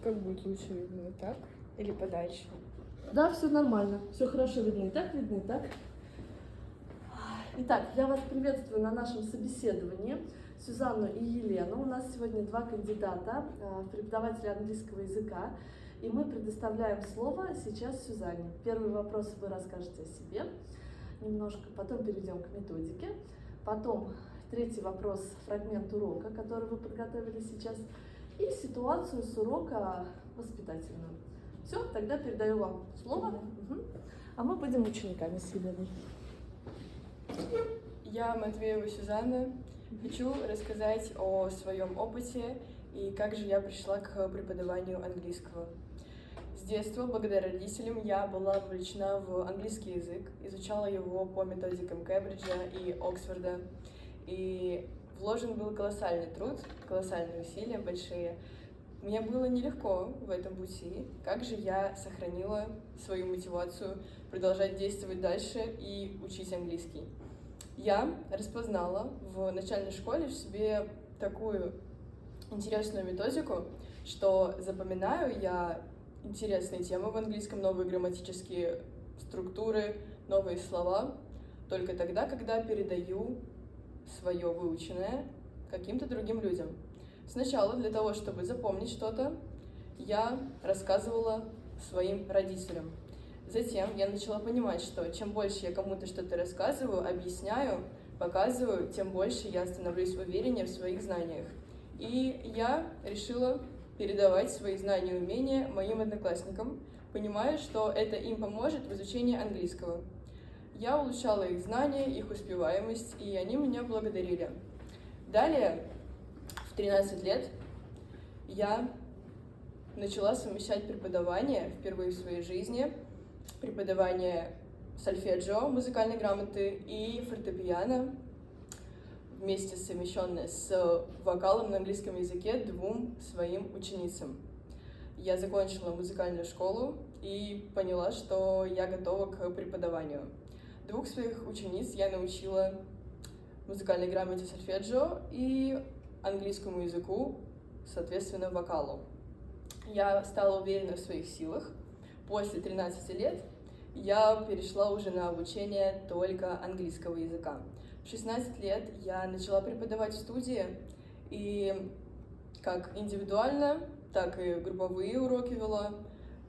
Как будет лучше видно, вот так или подальше? Да, все нормально, все хорошо видно и так, видно и так. Итак, я вас приветствую на нашем собеседовании. Сюзанну и Елену. У нас сегодня два кандидата в преподаватели английского языка. И мы предоставляем слово сейчас Сюзанне. Первый вопрос вы расскажете о себе немножко, потом перейдем к методике. Потом третий вопрос, фрагмент урока, который вы подготовили сейчас. И ситуацию с урока воспитательную. Все, тогда передаю вам слово. Угу. А мы будем учениками с Еленой. Я Матвеева Сюзанна. Хочу рассказать о своем опыте и как же я пришла к преподаванию английского. С детства, благодаря родителям, я была вовлечена в английский язык, изучала его по методикам Кембриджа и Оксфорда. И вложен был колоссальный труд, колоссальные усилия большие. Мне было нелегко в этом пути. Как же я сохранила свою мотивацию продолжать действовать дальше и учить английский? Я распознала в начальной школе в себе такую интересную методику, что запоминаю я интересные темы в английском, новые грамматические структуры, новые слова только тогда, когда передаю свое выученное каким-то другим людям. Сначала для того, чтобы запомнить что-то, я рассказывала своим родителям. Затем я начала понимать, что чем больше я кому-то что-то рассказываю, объясняю, показываю, тем больше я становлюсь увереннее в своих знаниях. И я решила передавать свои знания и умения моим одноклассникам, понимая, что это им поможет в изучении английского. Я улучшала их знания, их успеваемость, и они меня благодарили. Далее, в 13 лет, я начала совмещать преподавание впервые в своей жизни, преподавание сольфеджио, музыкальной грамоты и фортепиано, вместе совмещенное с вокалом на английском языке двум своим ученицам. Я закончила музыкальную школу и поняла, что я готова к преподаванию. Двух своих учениц я научила музыкальной грамоте сольфеджио и английскому языку, соответственно, вокалу. Я стала уверена в своих силах. После 13 лет я перешла уже на обучение только английского языка. В 16 лет я начала преподавать в студии, и как индивидуально, так и групповые уроки вела.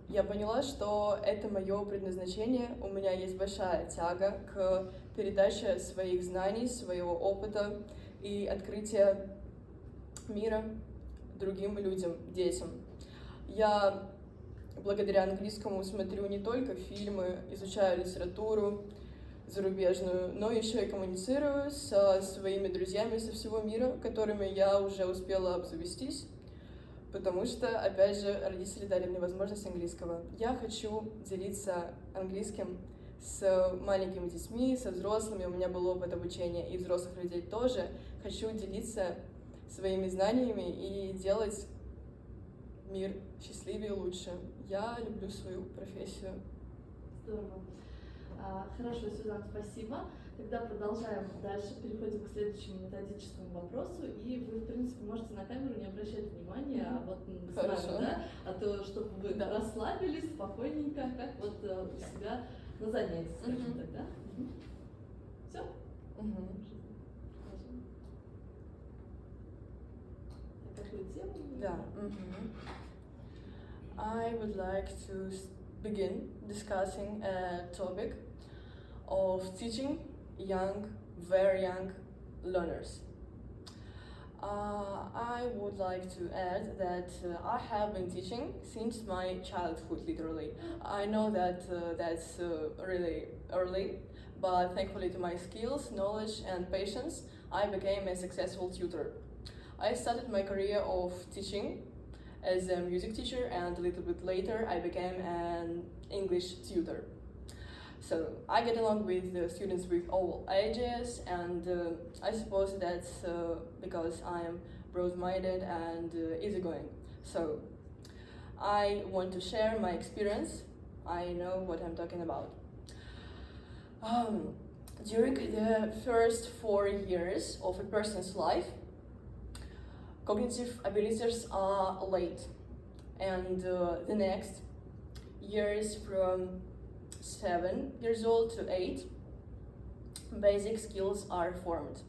Я поняла, что это мое предназначение, у меня есть большая тяга к передаче своих знаний, своего опыта и открытия мира другим людям, детям. Я благодаря английскому смотрю не только фильмы, изучаю литературу зарубежную, но еще и коммуницирую со своими друзьями со всего мира, которыми я уже успела обзавестись, потому что, опять же, родители дали мне возможность английского. Я хочу делиться английским с маленькими детьми, со взрослыми, у меня был опыт обучения и взрослых людей тоже. Хочу делиться своими знаниями и делать мир счастливее и лучше. Я люблю свою профессию. Здорово. Хорошо, Сюзанна, спасибо. Тогда продолжаем дальше, переходим к следующему методическому вопросу. И вы, в принципе, можете на камеру не обращать внимания, а вот с нами, да? А то, чтобы вы расслабились спокойненько, как вот у себя на занятии, скажем так, да? Все? Какую тему? Да. I would like to begin discussing a topic of teaching young, very young learners. I would like to add that I have been teaching since my childhood, literally. I know that that's really early, but thankfully to my skills, knowledge and patience, I became a successful tutor. I started my career of teaching as a music teacher, and a little bit later I became an English tutor. So I get along with the students with all ages, and I suppose that's because I am broad-minded and easygoing. So I want to share my experience. I know what I'm talking about. During the first 4 years of a person's life, cognitive abilities are late. and the next years from 7 years old to 8, basic skills are formed.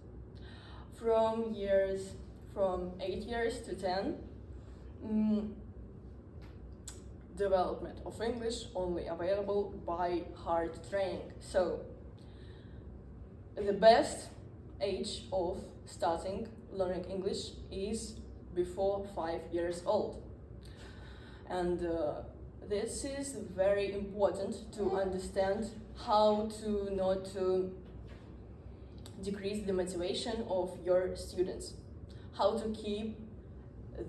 From 8 years to 10, development of English only available by hard training. So the best age of starting learning English is before 5 years old. And this is very important to understand how to not to decrease the motivation of your students, how to keep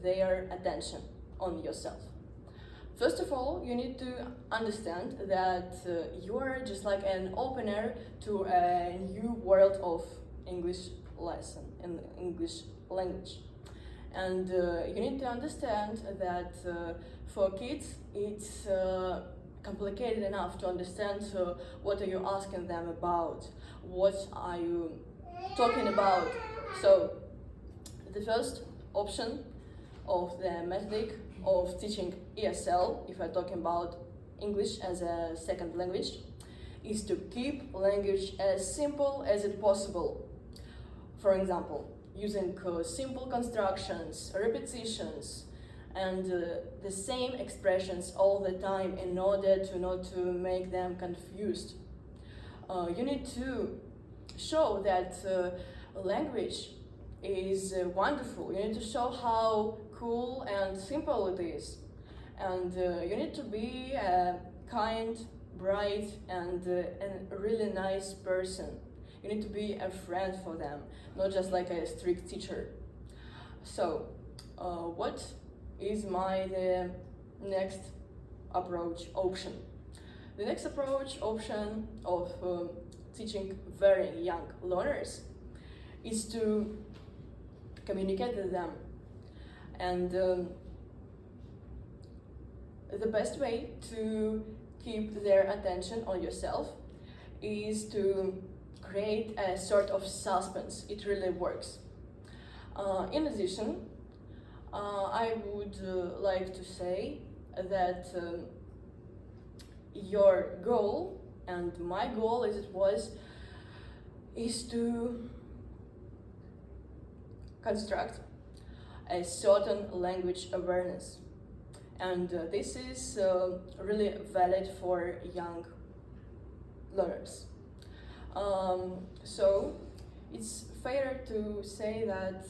their attention on yourself. First of all, you need to understand that you are just like an opener to a new world of English lesson and English language. And you need to understand that for kids it's complicated enough to understand what are you asking them about, what are you talking about. So the first option of the method of teaching ESL, if I'm talking about English as a second language, is to keep language as simple as it possible. For example, using simple constructions, repetitions, and the same expressions all the time in order to not to make them confused. You need to show that language is wonderful. You need to show how cool and simple it is. And you need to be a kind, bright, and a really nice person. You need to be a friend for them, not just like a strict teacher. So, what is the next approach option? The next approach option of teaching very young learners is to communicate with them. And the best way to keep their attention on yourself is to create a sort of suspense. It really works. In addition, I would like to say that your goal, and my goal as it was, is to construct a certain language awareness. And this is really valid for young learners. So it's fair to say that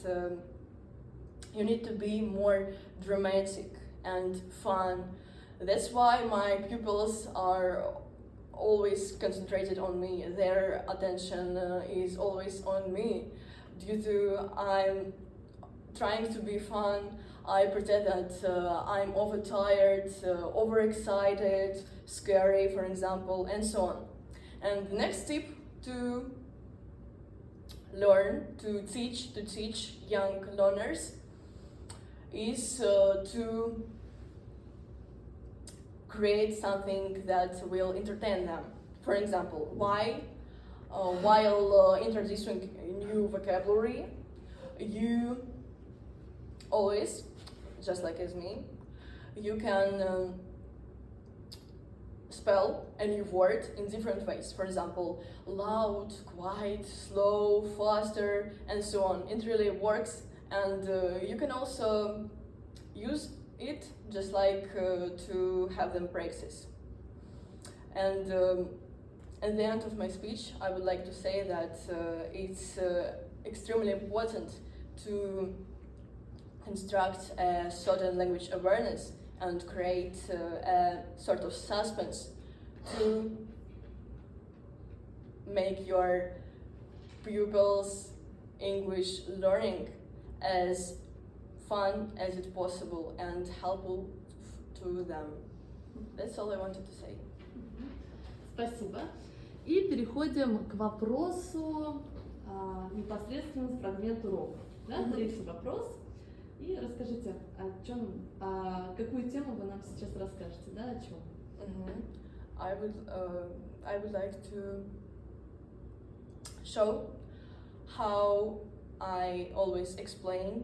you need to be more dramatic and fun. That's why my pupils are always concentrated on me. Their attention is always on me. Due to I'm trying to be fun, I pretend that I'm overtired, overexcited, scary, for example, and so on. And the next tip to learn, to teach young learners is to create something that will entertain them. For example, while introducing new vocabulary, you always, just like as me, you can spell a new word in different ways. For example, loud, quiet, slow, faster, and so on. It really works, and you can also use it just like to have them practice. And at the end of my speech, I would like to say that it's extremely important to construct a certain language awareness and create a sort of suspense to make your pupils' English learning as fun as it possible and helpful to them. That's all I wanted to say. Спасибо. И переходим к вопросу непосредственно с фрагмента урока. Да? Третий вопрос. И расскажите, какую тему вы нам сейчас расскажете, да, о чем? I would like to show how I always explain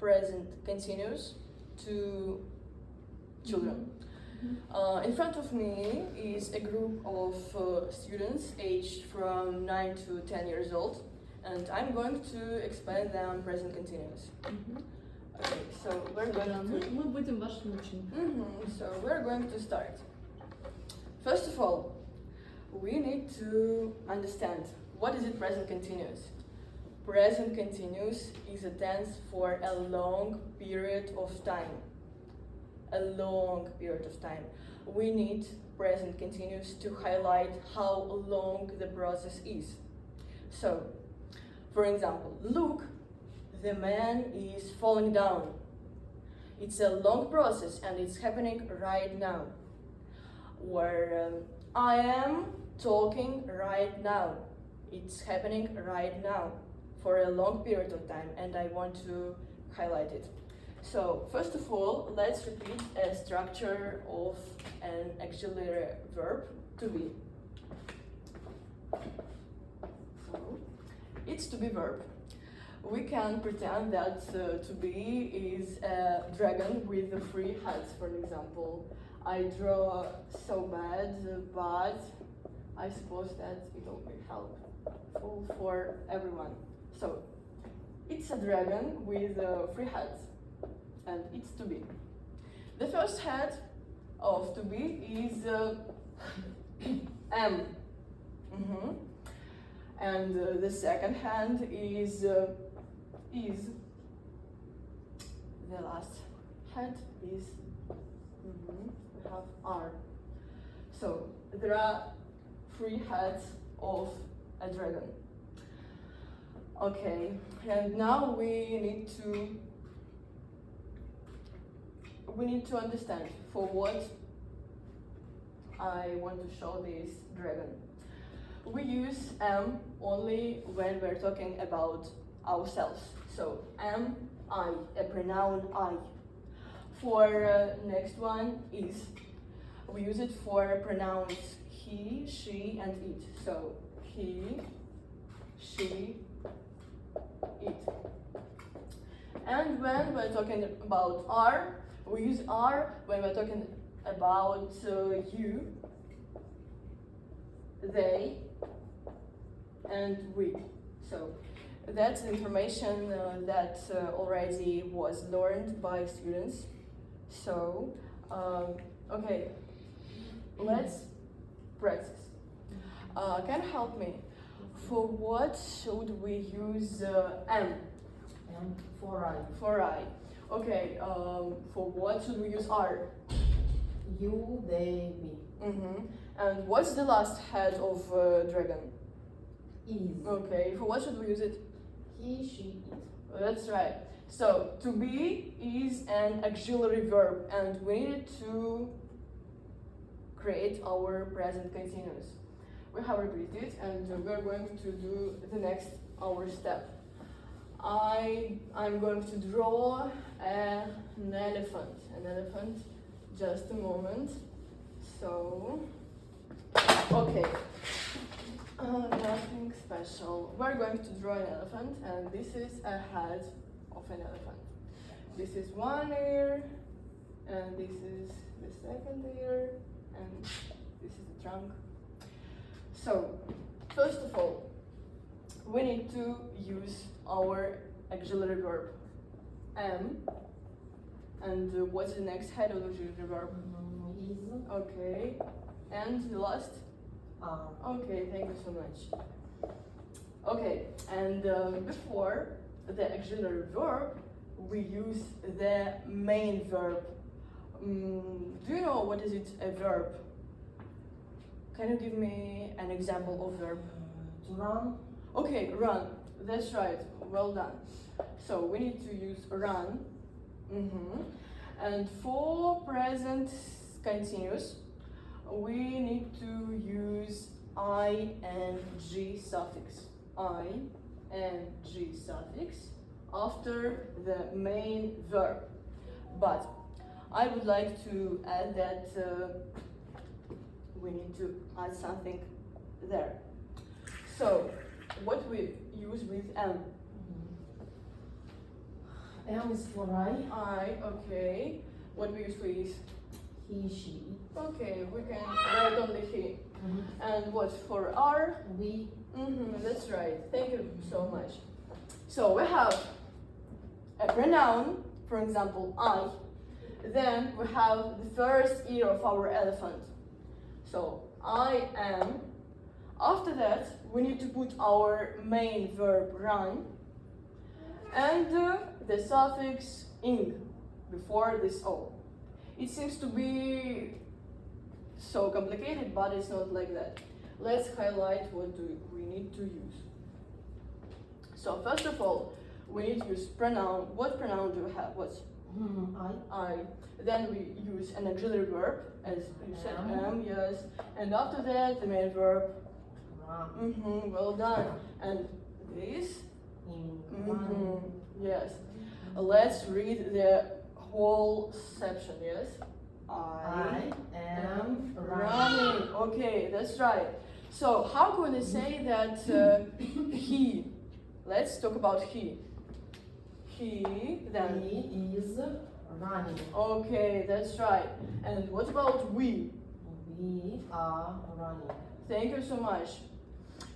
present continuous to children. In front of me is a group of students aged from 9 to 10 years old, and I'm going to explain them present continuous. Okay, so we're going to... Мы будем вашими учениками. So we're going to start. First of all, we need to understand what is it present continuous. Present continuous is a tense for a long period of time. A long period of time. We need present continuous to highlight how long the process is. So, for example, look, the man is falling down. It's a long process and it's happening right now. Or I am talking right now. It's happening right now for a long period of time, and I want to highlight it. So, first of all, let's repeat a structure of an auxiliary verb, to be. So, it's to be verb. We can pretend that to be is a dragon with the 3 heads, for example. I draw so bad, but I suppose that it will be helpful for everyone. So, it's a dragon with 3 heads, and it's to be. The first head of to be is am. And the second hand is. The last head is, we have are. So there are 3 heads of a dragon. Okay, and now we need to understand for what I want to show this dragon. We use am only when we're talking about ourselves. So am I, a pronoun I. For next one is, we use it for pronouns he, she, and it. So he, she, it. And when we're talking about are, we use are when we're talking about you, they, and we. So that's information that already was learned by students. So, okay, let's practice. Can you help me? For what should we use am? For I. For I. Okay, for what should we use are? You, they, we. And what's the last head of dragon? Is. Okay, for what should we use it? He, she, it. That's right. So, to be is an auxiliary verb, and we need to create our present continuous. We have repeated, and we're going to do the next our step. I'm going to draw an elephant. An elephant. Just a moment. So, okay. Nothing special. We're going to draw an elephant, and this is a head of an elephant. This is one ear, and this is the second ear, and this is the trunk. So, first of all, we need to use our auxiliary verb am. And what's the next head of the auxiliary verb? Is. Okay. And the last? Okay, thank you so much. Okay, and before the auxiliary verb, we use the main verb. Do you know what is it, a verb? Can you give me an example of verb? To run. Okay, run. That's right. Well done. So we need to use run. And for present continuous, we need to use ing suffix. Ing suffix after the main verb. But I would like to add that we need to add something there. So, what we use with am? M is for I. Okay. What we use with? He, she, it. Okay, we can write only he. Mhm. And what for are? We. That's right. Thank you so much. So we have a pronoun, for example, I. Then we have the first ear of our elephant. So I am. After that, we need to put our main verb run and the suffix ing before this o. It seems to be so complicated, but it's not like that. Let's highlight what do we need to use. So first of all, we need to use pronoun. What pronoun do we have? What's I? Then we use an auxiliary verb, as you said, am, yes. And after that, the main verb. Run. Well done. And this? Run. Yes. Let's read the whole section, yes? I am Running. Okay, that's right. So how can we say that he? Let's talk about he. He, then. He is running. Okay, that's right. And what about we? We are running. Thank you so much.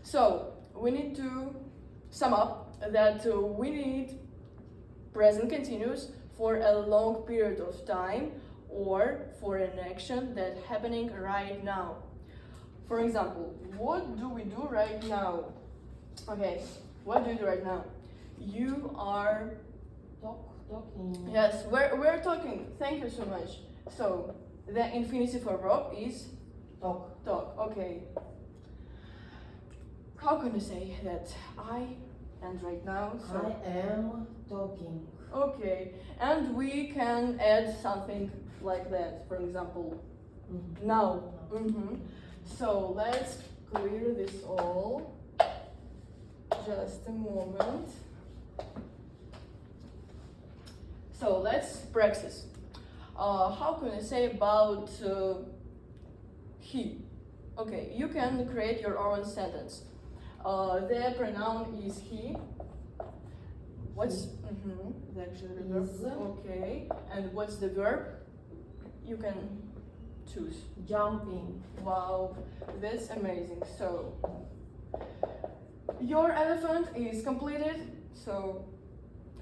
So we need to sum up that we need present continuous for a long period of time or for an action that's happening right now. For example, what do we do right now? Okay, what do you do right now? You are... Talking. Yes, we're talking. Thank you so much. So the infinitive for verb is Talk. talk. Okay. How can you say that I and right now? So I am talking. okay, and we can add something like that. For example, now. So let's clear this all. Just a moment. So let's practice. How can I say about he? Okay, you can create your own sentence. The pronoun is he. What's the auxiliary verb? Is. Okay, and what's the verb? You can choose. Jumping. Wow, that's amazing. So your elephant is completed. So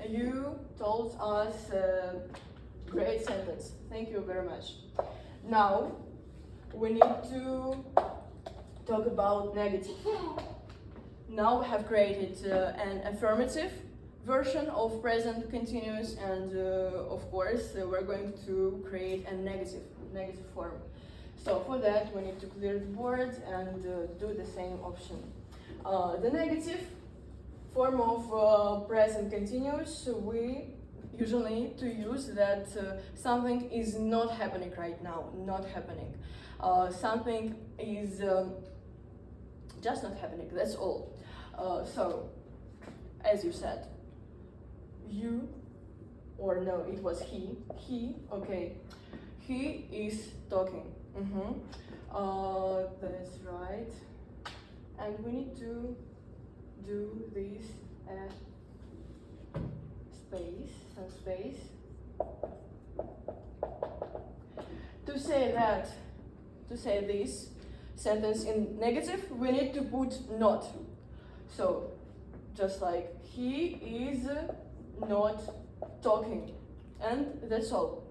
you told us a great sentence. Thank you very much. Now we need to talk about negative. Now we have created an affirmative version of present continuous, and of course we're going to create a negative form. So for that we need to clear the board and do the same option. The negative form of present continuous, we usually need to use that something is not happening right now, not happening. Something is just not happening, that's all. So, as you said, you, or no, it was he, okay. He is talking. That's right. And we need to do this some space. To say this sentence in negative, we need to put not. So, just like he is not talking, and that's all.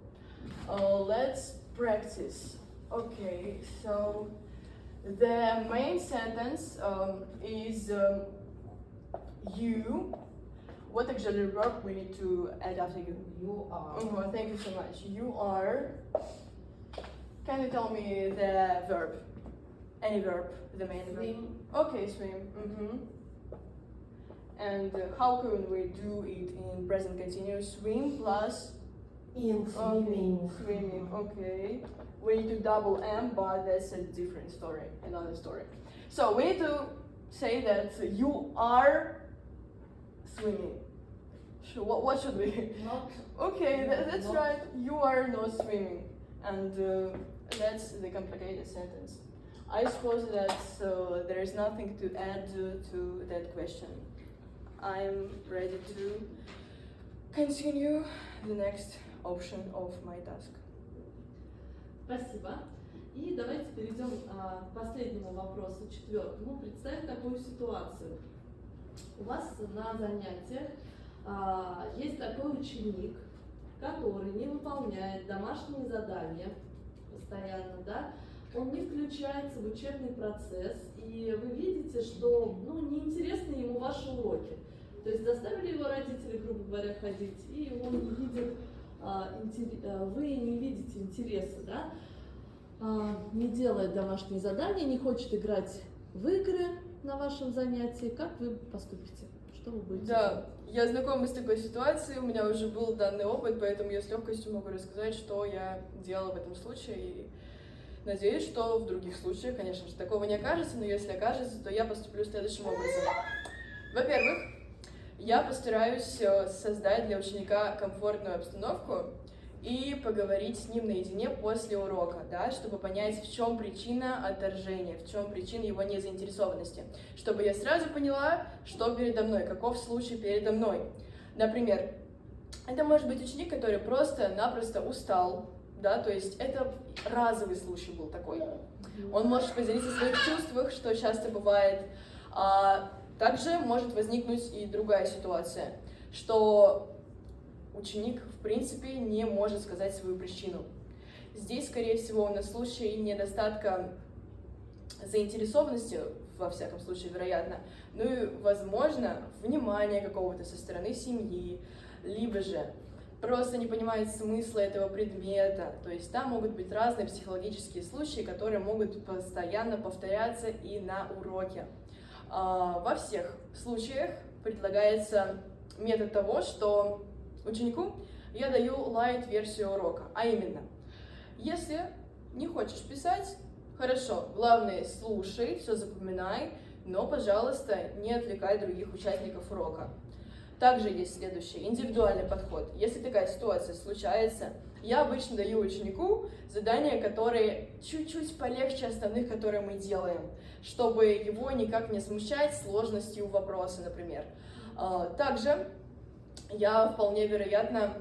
Let's practice. Okay, so the main sentence is you. What auxiliary verb we need to add after you? You are. Thank you so much. You are. Can you tell me the verb? Any verb, the main verb. Swim. Okay, swim. And how can we do it in present continuous? Swim plus In swimming. swimming. Okay. We need to double M, but that's a different story, another story. So we need to say that you are swimming. What should we? Not. Okay, that's Not. right. You are not swimming, and that's the complicated sentence. I suppose that there is nothing to add to that question. I'm ready to continue the next option of my task. Спасибо. И давайте перейдем к последнему вопросу, четвертому. Представь такую ситуацию. У вас на занятиях есть такой ученик, который не выполняет домашние задания постоянно, да? Он не включается в учебный процесс, и вы видите, что неинтересны ему ваши уроки. То есть заставили его родители, грубо говоря, ходить, и он не видит, вы не видите интереса, да? Не делает домашние задания, не хочет играть в игры на вашем занятии. Как вы поступите? Что вы будете делать? Да, я знакома с такой ситуацией, у меня уже был данный опыт, поэтому я с легкостью могу рассказать, что я делала в этом случае. И надеюсь, что в других случаях, конечно же, такого не окажется, но если окажется, то я поступлю следующим образом. Во-первых, я постараюсь создать для ученика комфортную обстановку и поговорить с ним наедине после урока, да, чтобы понять, в чем причина отторжения, в чем причина его незаинтересованности, чтобы я сразу поняла, что передо мной, каков случай передо мной. Например, это может быть ученик, который просто-напросто устал, да, то есть это разовый случай был такой. Он может поделиться о своих чувствах, что часто бывает. Также может возникнуть и другая ситуация, что ученик, в принципе, не может сказать свою причину. Здесь, скорее всего, у нас случай недостатка заинтересованности, во всяком случае, вероятно, ну и, возможно, внимания какого-то со стороны семьи, либо же просто не понимает смысла этого предмета. То есть там могут быть разные психологические случаи, которые могут постоянно повторяться и на уроке. Во всех случаях предлагается метод того, что ученику я даю лайт-версию урока, а именно, если не хочешь писать, хорошо, главное слушай, все запоминай, но, пожалуйста, не отвлекай других участников урока. Также есть следующий, индивидуальный подход. Если такая ситуация случается, я обычно даю ученику задания, которые чуть-чуть полегче остальных, которые мы делаем, чтобы его никак не смущать сложностью вопроса, например. Также я вполне вероятно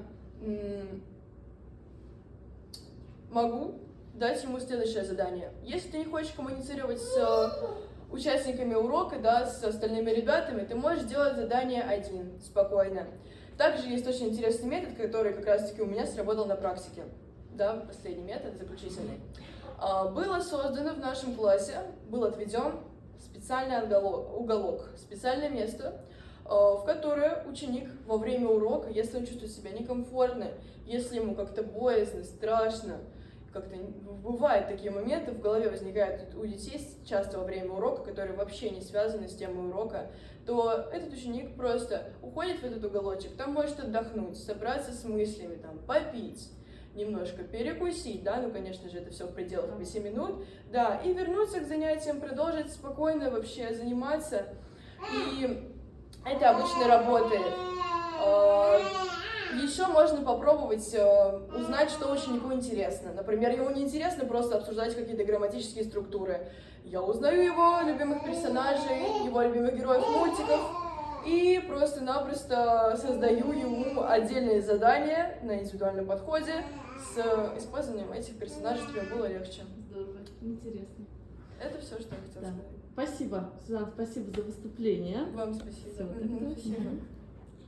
могу дать ему следующее задание. Если ты не хочешь коммуницировать с участниками урока, да, с остальными ребятами, ты можешь делать задание один, спокойно. Также есть очень интересный метод, который как раз-таки у меня сработал на практике. Да, последний метод, заключительный. Было создано в нашем классе, был отведен специальный уголок, специальное место, в которое ученик во время урока, если он чувствует себя некомфортно, если ему как-то боязно, страшно, как-то бывают такие моменты, в голове возникают у детей часто во время урока, которые вообще не связаны с темой урока, то этот ученик просто уходит в этот уголочек, там может отдохнуть, собраться с мыслями, там, попить, немножко перекусить, да, ну, конечно же, это все в пределах 5 минут, да, и вернуться к занятиям, продолжить спокойно вообще заниматься, и это обычно работает. Еще можно попробовать узнать, что ученику интересно. Например, ему не интересно просто обсуждать какие-то грамматические структуры. Я узнаю его любимых персонажей, его любимых героев мультиков и просто-напросто создаю ему отдельные задания на индивидуальном подходе с использованием этих персонажей, чтобы ему было легче. Здорово, интересно. Это все, что я хотела сказать. Спасибо, Сюзанна, спасибо за выступление. Вам спасибо. Всё, тогда. Спасибо.